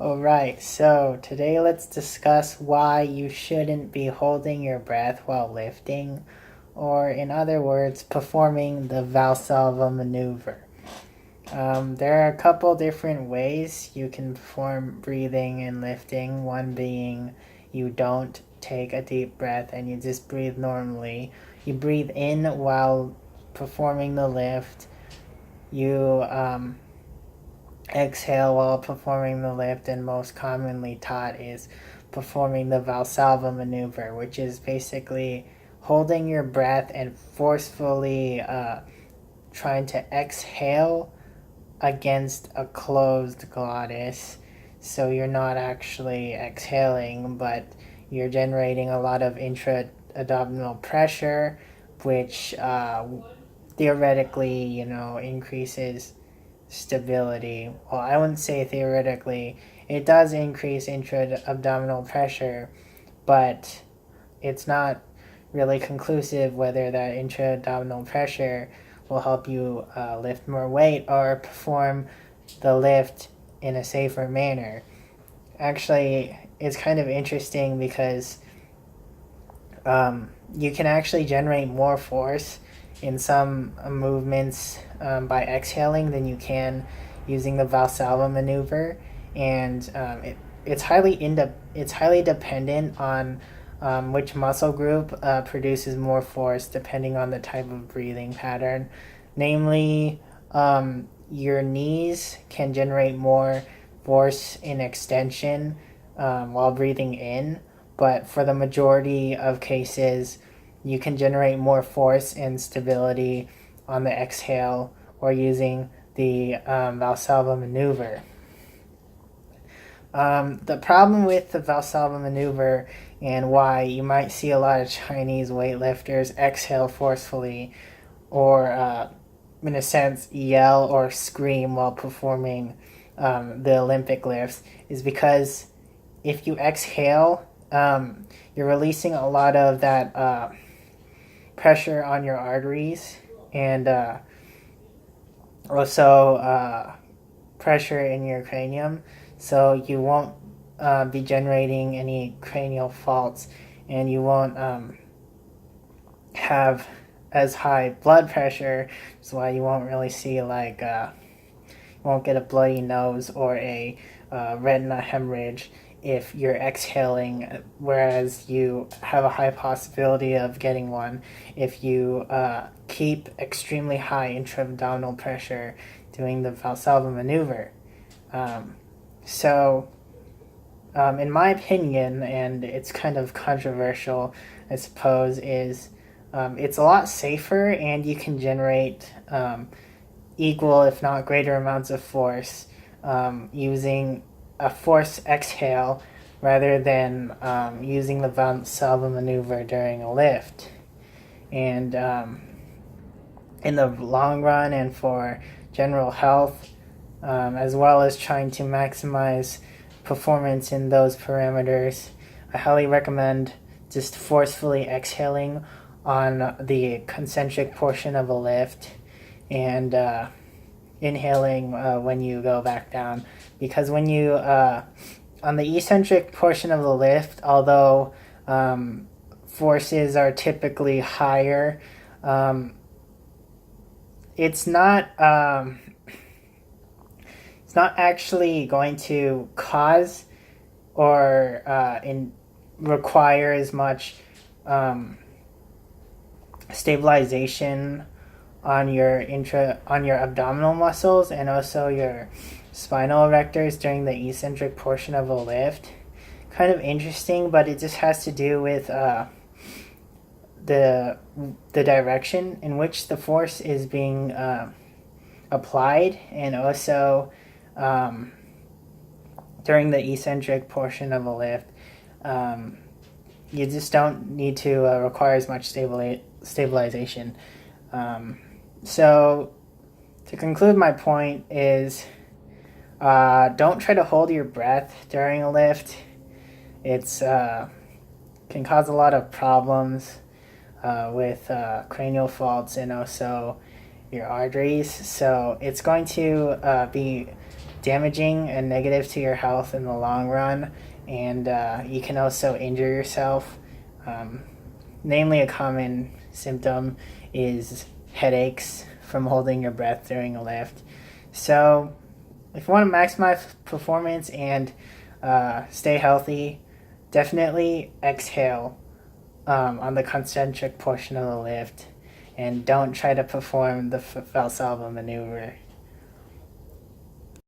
Alright, so today let's discuss why you shouldn't be holding your breath while lifting, or in other words, performing the Valsalva maneuver. There are a couple different ways you can perform breathing and lifting, one being you don't take a deep breath and you just breathe normally. You breathe in while performing the lift. You exhale while performing the lift, and most commonly taught is performing the Valsalva maneuver, which is basically holding your breath and forcefully trying to exhale against a closed glottis. So you're not actually exhaling, but you're generating a lot of intra-abdominal pressure, which theoretically, increases stability. Well, I wouldn't say theoretically. It does increase intra-abdominal pressure, but it's not really conclusive whether that intra-abdominal pressure will help you lift more weight or perform the lift in a safer manner. Actually, it's kind of interesting because you can actually generate more force in some movements by exhaling than you can using the Valsalva maneuver, and it's highly dependent on which muscle group produces more force depending on the type of breathing pattern. Namely, your knees can generate more force in extension while breathing in, but for the majority of cases, you can generate more force and stability on the exhale or using the Valsalva maneuver. The problem with the Valsalva maneuver and why you might see a lot of Chinese weightlifters exhale forcefully or, in a sense, yell or scream while performing the Olympic lifts is because if you exhale, you're releasing a lot of that pressure on your arteries and also pressure in your cranium, so you won't be generating any cranial faults, and you won't have as high blood pressure. That's why you won't really see you won't get a bloody nose or a retina hemorrhage if you're exhaling, whereas you have a high possibility of getting one if you keep extremely high intra-abdominal pressure doing the Valsalva maneuver. So, in my opinion, and it's kind of controversial, I suppose, is it's a lot safer and you can generate equal, if not greater, amounts of force using a force exhale rather than using the Valsalva maneuver during a lift. And in the long run, and for general health, as well as trying to maximize performance in those parameters, I highly recommend just forcefully exhaling on the concentric portion of a lift and inhaling when you go back down. Because when you, on the eccentric portion of the lift, although forces are typically higher, it's not it's not actually going to cause or require as much stabilization on your abdominal muscles and also your spinal erectors during the eccentric portion of a lift. Kind of interesting, but it just has to do with the direction in which the force is being applied, and also during the eccentric portion of a lift, you just don't need to require as much stabilization. So to conclude, my point is don't try to hold your breath during a lift. It's can cause a lot of problems with cranial faults and also your arteries. So it's going to be damaging and negative to your health in the long run, and you can also injure yourself. Um, Namely, a common symptom is headaches from holding your breath during a lift. So, if you want to maximize performance and stay healthy, definitely exhale on the concentric portion of the lift, and don't try to perform the Valsalva maneuver.